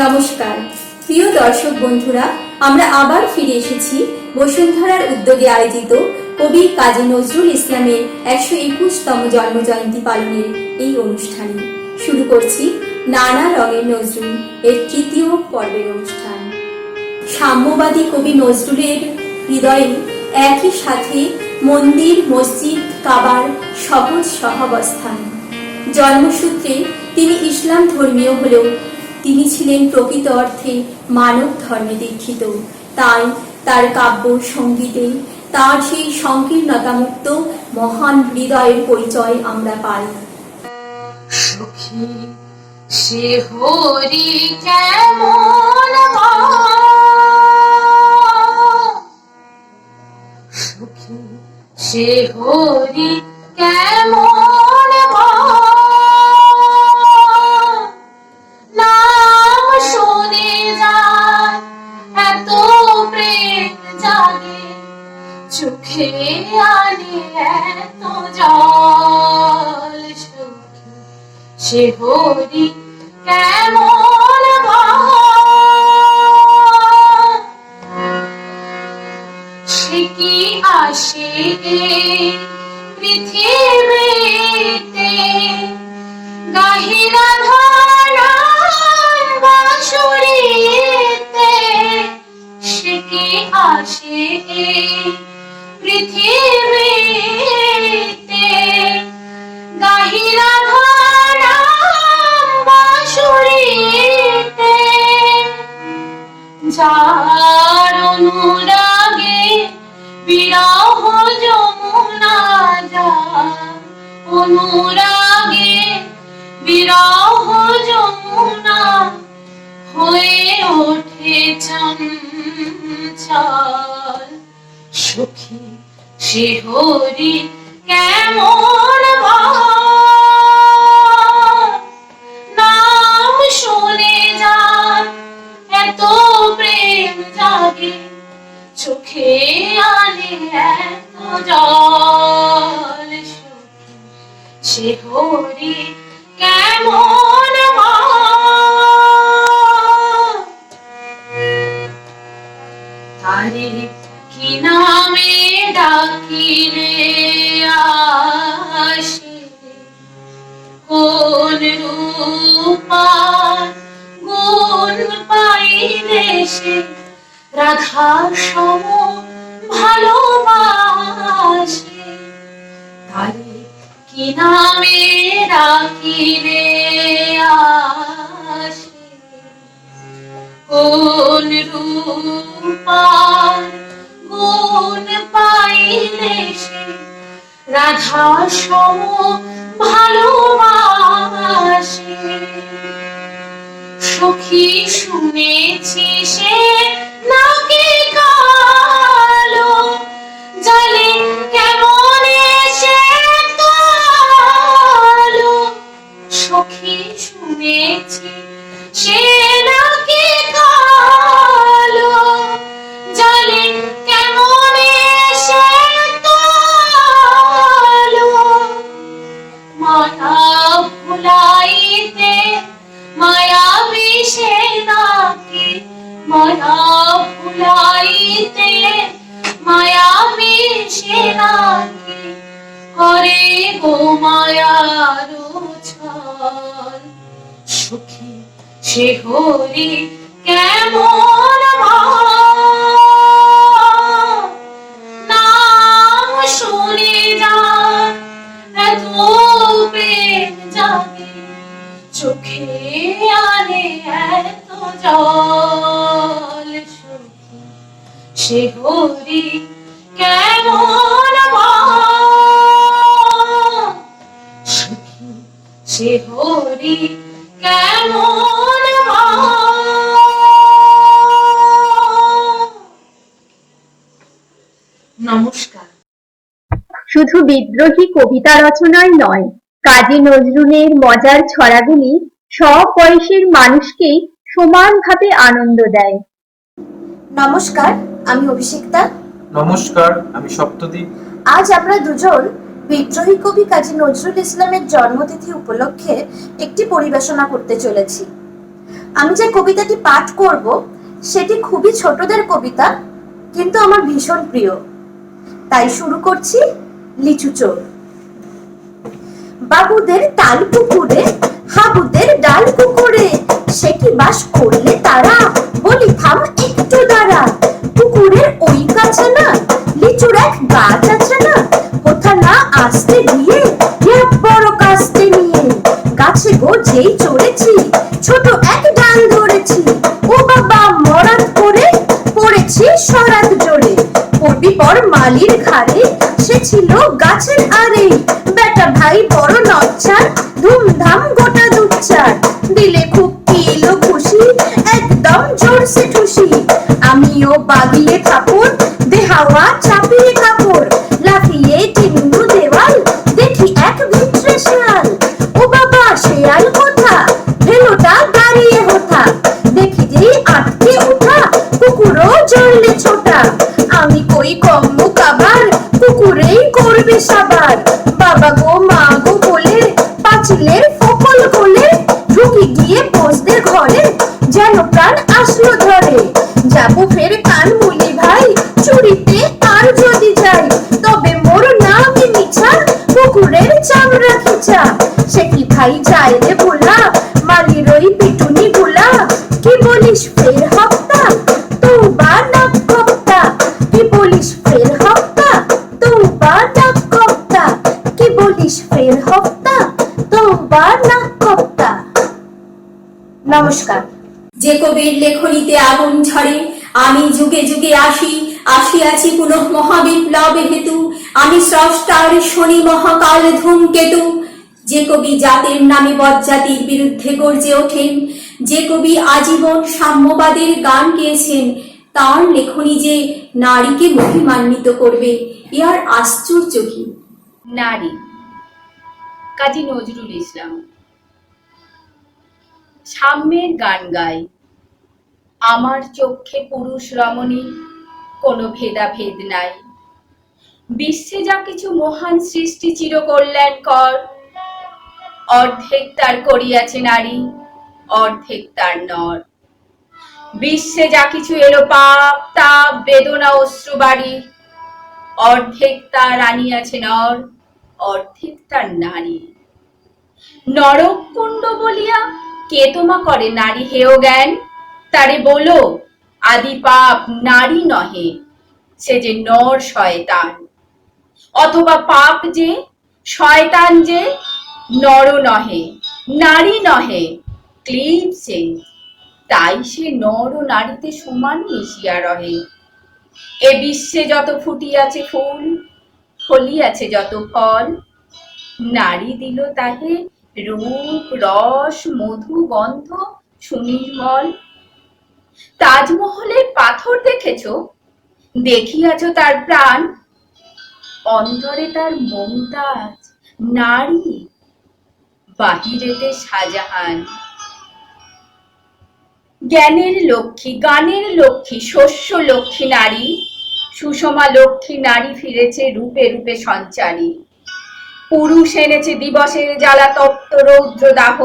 নমস্কার প্রিয় দর্শক বন্ধুরা, আমরা আবার ফিরে এসেছি বসুন্ধরার উদ্যোগে আয়োজিত কবি কাজী নজরুল ইসলামের 121তম জন্মজয়ন্তী পালনের এই অনুষ্ঠানে। শুরু করছি নানা রঙের নজরুল এর তৃতীয় পর্বের অনুষ্ঠান। সাম্যবাদী কবি নজরুলের হৃদয়ে একই সাথে মন্দির, মসজিদ, কাবার সহজ সহাবস্থান। জন্মসূত্রে তিনি ইসলাম ধর্মীয় হলেও তিনি ছিলেন প্রকৃত অর্থে মানব ধর্মে দীক্ষিত। তাই তার কাব্য সঙ্গীতে তার সেই সংকীর্ণতামুক্ত মহান হৃদয়ের পরিচয় আমরা পাই। সুখী সে হরি কেমন, সুখী সে হরি কেমন, নাম শুনে যায় এত প্রেম জাগে, চোখে আনে এত জল। সে হরি কেমন, সে কি আসে পৃথিবীতে গাহিরা ধরার বাঁশুরিতে, সে কি আসে পৃথিবীতে গাহিরা যার অনুরাগে বিরহ যমুনা যায়, অনুরাগে বিরহ যমুনা হয়ে ওঠে চঞ্চল। সুখী সে হরি কেমন, নাম শুনে যায় এত প্রেম জাগে, চোখে আনে এত জল। সে হরি কেমন, তারে কি নামে ডাকিলে আসে, কোন রূপা গুণ পাইলে সে রাধার সম ভালোবাসে। তারে কি নামে ডাকিলে আসে, কোন রূপা গুণ পাইলে সে রাধার সম ভালোবাসে। সখী শুনেছি সে নাকি কালো, জালে কেমন এসে কালো। সখী শুনেছি সে নাকি কালো, জালে কেমন এসে কালো। মায়া ভুলাইতে মায়াবী সে নাকি, মায়া ভুলাইতে মায়াবী সে নাকি করে গো মায়ার ছল। সুখী সে হরি কেমন, নাম শুনে যায় এত প্রেম জাগে, চোখে আনে এত জল। সে হরি কেমন, সুখী সে হরি কেমন। নমস্কার। শুধু বিদ্রোহী কবিতা রচনাই নয়, কাজী নজরুলের মজার ছড়াগুলি সব বয়সের মানুষকেই সমানভাবে আনন্দ দেয়। নমস্কার, আমি অভিষিক্তা। নমস্কার, আমি সপ্তদ্বীপ। আজ আমরা দুজন বিদ্রোহী কবি কাজী নজরুল ইসলামের জন্মতিথি উপলক্ষে একটি পরিবেশনা করতে চলেছি। আমি যে কবিতাটি পাঠ করব সেটি খুবই ছোটদের কবিতা, কিন্তু আমার ভীষণ প্রিয়। তাই শুরু করছি। লিচু চোর। বাবুদের তাল পুকুরে, হাবুদের ডাল পুকুরে, সে কি বাস করলে তারা? বলি থাম একটু দাঁড়া। পুকুরের ওই কাছে না লিচুর এক গাছ আছে না, কোথা না আসতে দিয়ে এক বড় কাস্তে নিয়ে গাছে গো যেই চড়েছি, ছোট এক ডাল ধরেছি। ও বাবা মরাত করে পড়েছি সরাত জোরে, পড়বি পর মালির ঘাড়ে, সে ছিল গাছের আরে। বেটা ভাই বড় নচ্ছার, ধুমধাম গোটা দুচ্চার, দিলে খুব পিলো খুশি, একদম জোরসে ঠুসি। আমিও বাগিয়ে থাপুর, দেহাওয়া চাপিয়ে কাপড়, লাফিয়ে টিঙ্গু দেওয়াল, দেখি এক ভিতরে শেয়াল। ও বাবা শেয়াল কোথা, ভেলোটা দাঁড়িয়ে হোথা, দেখি যে আটকে ওঠা, কুকুরও জ্বললে ছোটা। আমি কই কম্মু কাবার, কুকুরেই করবে সাবার। বাবা গো মা গো বলে পাঁচিলের ফকল কোলে ঢুকি গিয়ে বসদের ঘরে, যেন প্রাণ আসলো ধরে। যাবো ফের কান মুলি ভাই, চুরিতে আর যদি যাই, তবে মোর নামে মিছা, কুকুরের চামড়া খিচা। সে কি ভাই যায় রে ভোলা, মালির ওই পিটুনি গুলা। কি বলিস ফের হপ্তা, তৌবা না কপ্তা। কি বলিস ফের হপ্তা, তৌবা না কপ্তা। কি বলিস ফের হপ্তা, তৌবা না কপ্তা। নমস্কার। যে কবির লেখনীতে আগুন ঝরে, আমি যুগে যুগে আসিয়াছি পুনঃ মহাবিপ্লবে হেতু, আমি স্রষ্টার শনি মহাকাল ধূমকেতু। যে কবি জাতের নামে বজ্জাতির বিরুদ্ধে গর্জে ওঠেন, যে কবি আজীবন সাম্যবাদের গান গেয়েছেন, তার লেখনী যে নারীকে মহিমান্বিত করবে, ইয়ার আশ্চর্য কি? নারী, কাজী নজরুল ইসলাম। সাম্যের গান গাই, আমার চোখে পুরুষ রমণী, কোনো ভেদাভেদ নাই। বিশ্বে যা কিছু মহান সৃষ্টি চিরকল্যাণকর, অর্ধেক তার করিয়াছে নারী, অর্ধেক তার নর। বিশ্বে যা কিছু এলো পাপ তাপ বেদনা অশ্রু বাড়ি, অর্ধেক তার আনিয়াছে নর, অর্ধেক তার নারী। নরকুণ্ড বলিয়া কে তোমা করে নারী হেয় জ্ঞান, তারে বলো আদি পাপ নারী নহে, সে যে নর শয়তান। অথবা পাপ যে শয়তান যে নর নহে, নারী নহে, ক্লীব সে, তাই সে নর ও নারীতে সমান মিশিয়া রহে। এ বিশ্বে যত ফুটিয়াছে ফুল, ফলিয়াছে যত ফল, নারী দিল তাহে রূপ রস মধু গন্ধ সুনির্মল। তাজমহলের পাথর দেখেছ, দেখিয়াছ তার প্রাণ, অন্তরে তার মমতাজ নারী, বাহিরেতে শাহজাহান। জ্ঞানের লক্ষ্মী, গানের লক্ষ্মী, শস্য লক্ষ্মী নারী, সুষমা লক্ষ্মী নারী ফিরেছে রূপে রূপে সঞ্চারী। পুরুষ এনেছে দিবসের জ্বালা তপ্ত রৌদ্র দাহ,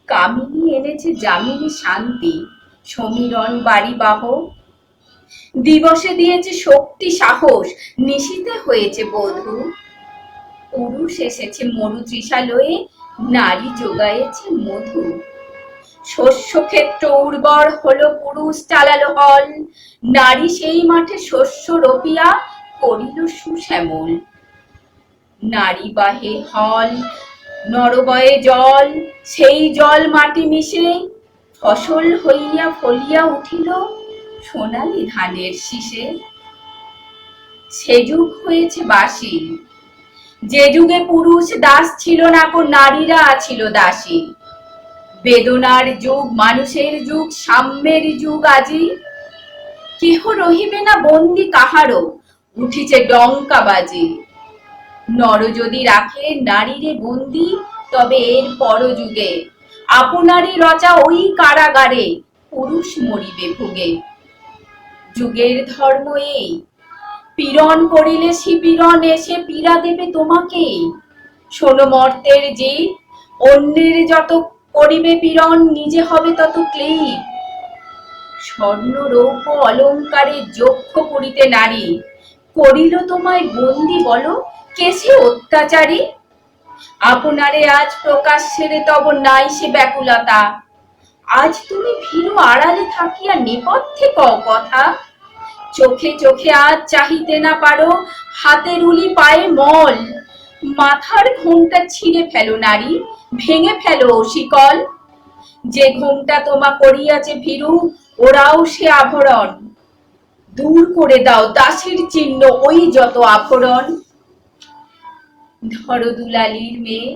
কামিনী এনেছে যামিনী শান্তি সমীরণ বাড়ি বাহ। দিবসে দিয়েছে শক্তি সাহস, নিশীতে হয়েছে বধূ। পুরুষ এসেছে মরু তৃষালয়ে, নারী যোগায়েছে মধু। শস্য ক্ষেত্র উর্বর হলো, পুরুষ চালালো হল, নারী সেই মাঠে শস্য রোপিয়া করিল সুশ্যামল। নারী বাহে হল, নরবয়ে জল, সেই জল মাটি মিশে ফসল হইয়া ফলিয়া উঠিল সোনালি ধানের শীষে। সে যুগ হয়েছে বাসি, যে যুগে পুরুষ দাস ছিল না কো, নারীরা ছিল দাসী। বেদনার যুগ, মানুষের যুগ, সাম্যের যুগ আজি। কেহ রহিবে না বন্দি কাহারও, উঠিছে ডঙ্কা বাজি। নর যদি রাখে নারীরে বন্দি, তবে এর পরযুগে আপনারই রচা ওই কারাগারে পুরুষ মরিবে ভুগে। যুগের ধর্ম এই, পীড়ন করিলে শিপীড়ন এসে পীড়া দেবে তোমাকে। শোনো মর্তের জিত, অন্যের যত করিবে পীড়ন, নিজে হবে তত ক্লেব। স্বর্ণ রৌপ্য অলঙ্কারে যক্ষ করিতে নারী, করিল তোমায় বন্দি বলো কে সে অত্যাচারী? আপনারে আজ প্রকাশ্যেরে তব নাই সে ব্যাকুলতা, আজ তুমি ভীরু আড়ালে থাকিয়া নেপথ্যে কও কথা। চোখে চোখে আজ চাহিতে না পারো, হাতের উলি পায়ে মল, মাথার ঘোমটা ছিঁড়ে ফেলো নারী, ভেঙে ফেলো শিকল। যে ঘোমটা তোমা করিয়াছে ভীরু, ওরাও সে আভরণ, দূর করে দাও দাসীর চিহ্ন ওই যত আভরণ। ধরো দুলালির মেয়ে,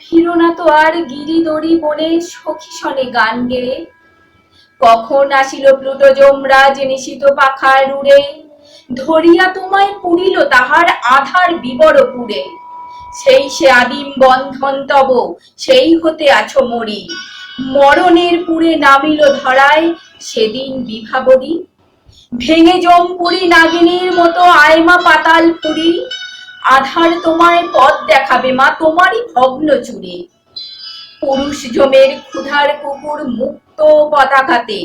ফিরো না তো আর গিরিদড়ি বনে সখী সনে গান গেয়ে। কখন আসিল প্লুটো যমরাজ নিশিত পাখার উড়ে, ধরিয়া তোমায় পুরিল তাহার আধার বিবরপুরে। সেই সে আদিম বন্ধন তব, সেই হতে আছো মরি, মরণের পুরে নামিল ধরায় সেদিন বিভাবরী। ভেঙে জমপুরি নাগিনীর মতো আয়মা পাতাল পুরী, আধার তোমায় পথ দেখাবে মা তোমারই ভগ্ন চুরে। পুরুষ জমের ক্ষুধার কুকুর মুক্ত পতাকাতে,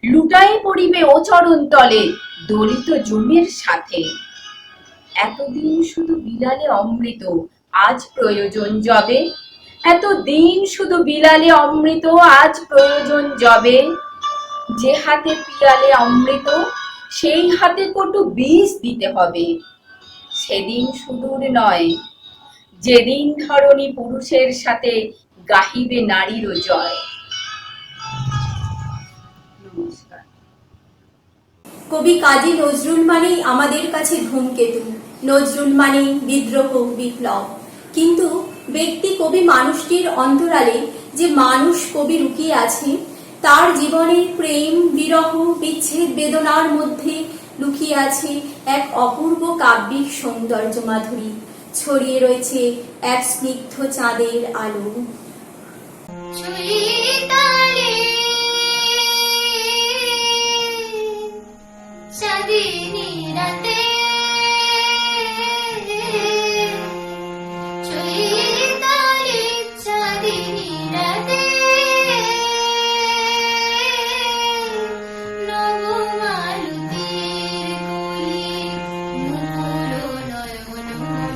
লুটাই পড়িবে ও চরণ তলে দলিত জমের সাথে। এতদিন শুধু বিলালে অমৃত, আজ প্রয়োজন যবে। এতদিন শুধু বিলালে অমৃত, আজ প্রয়োজন যবে। যে হাতে পিয়ালে অমৃত, সেই হাতে কটু বিষ দিতে হবে। সেদিন সুদূর নয়, যেদিন ধরণী পুরুষের সাথে গাহিবে নারীর জয়। নমস্কার। কবি কাজী নজরুল মানেই আমাদের কাছে ধূমকেতু, নজরুল মানেই বিদ্রোহ, বিপ্লব। কিন্তু ব্যক্তি কবি মানুষটির অন্তরালে যে মানুষ কবি লুকিয়ে আছে, তার জীবনের প্রেম, বিরহ, বিচ্ছেদ বেদনার মধ্যে লুকিয়ে আছে এক অপূর্ব কাব্যিক সৌন্দর্য মাধুরী, ছড়িয়ে রয়েছে এক স্নিগ্ধ চাঁদের আলো। চাঁদিনী রাতে চৈতালি চাঁদিনী রাতে নবমালতীর কোলে মুকুল নয়ন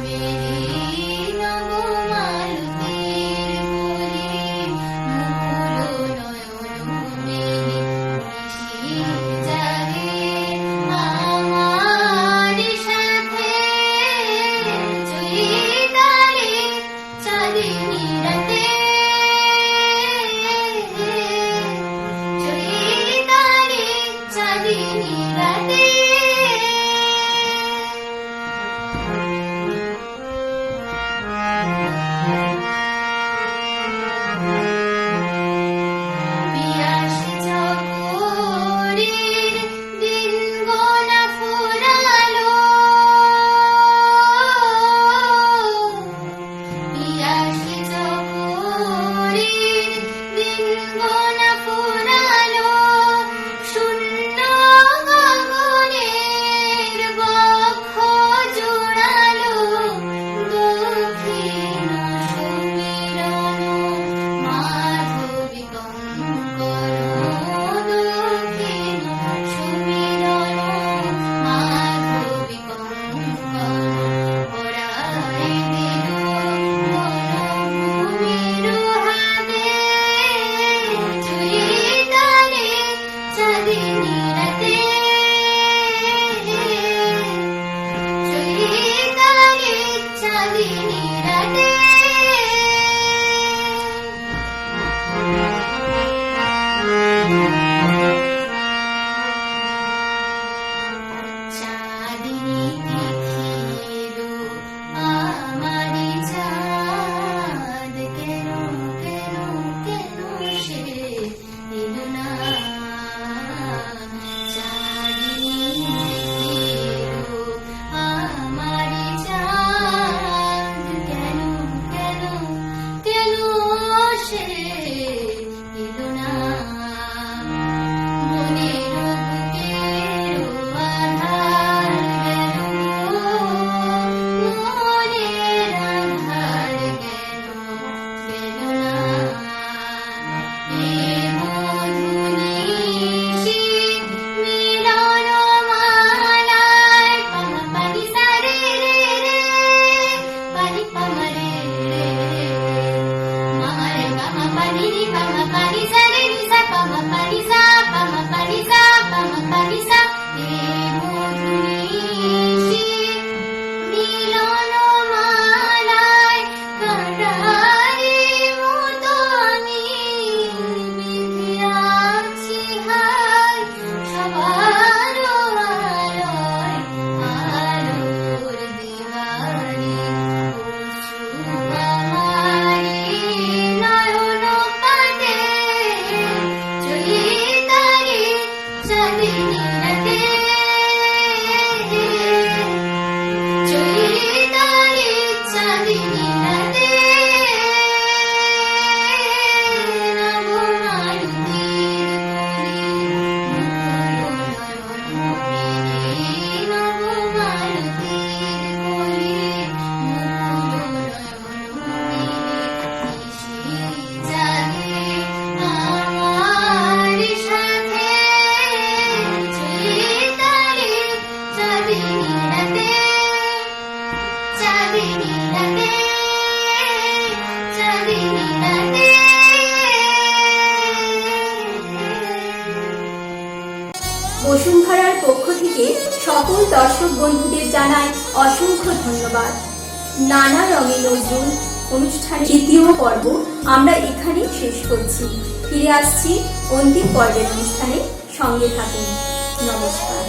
মেলি, নবমালতীর কোলে মুকুল নয়ন মেলি, জাগে আমার সাথে চৈতালি চাঁদিনী রাতে চৈতালি চাঁদিনী রাতে। পিয়াস চকোরের দিন গোনা ফুরালো, পিয়াস চকোরের দিন গোনা ফুরালো, শূন্য গগনের বক্ষ জোড়ালো, দক্ষিণ সমীরণ মাধবী কঙ্কণ, দক্ষিণ সমীরণ মাধবী কঙ্কণ, পরায় দিল বনভূমির হাতে চৈতালি চাঁদিনী রাতে চৈতালি চাঁদিনী রাতে। চাঁদিনী দেখিলো আমারি চাঁদ, কেন কেন কেন সে এলো না? চাঁদিনী দেখিলো আমারি চাঁদ, কেন কেন কেন সে এলো না? মনের বুকের আধার গেল, মনের আধার গেল গেল না। থেকে সকল দর্শক বন্ধুদের জানাই অসংখ্য ধন্যবাদ। নানা রঙে নজরুল অনুষ্ঠানের দ্বিতীয় পর্ব আমরা এখানেই শেষ করছি। ফিরে আসছি অন্তিম পর্বের অনুষ্ঠানে, সঙ্গে থাকুন। নমস্কার।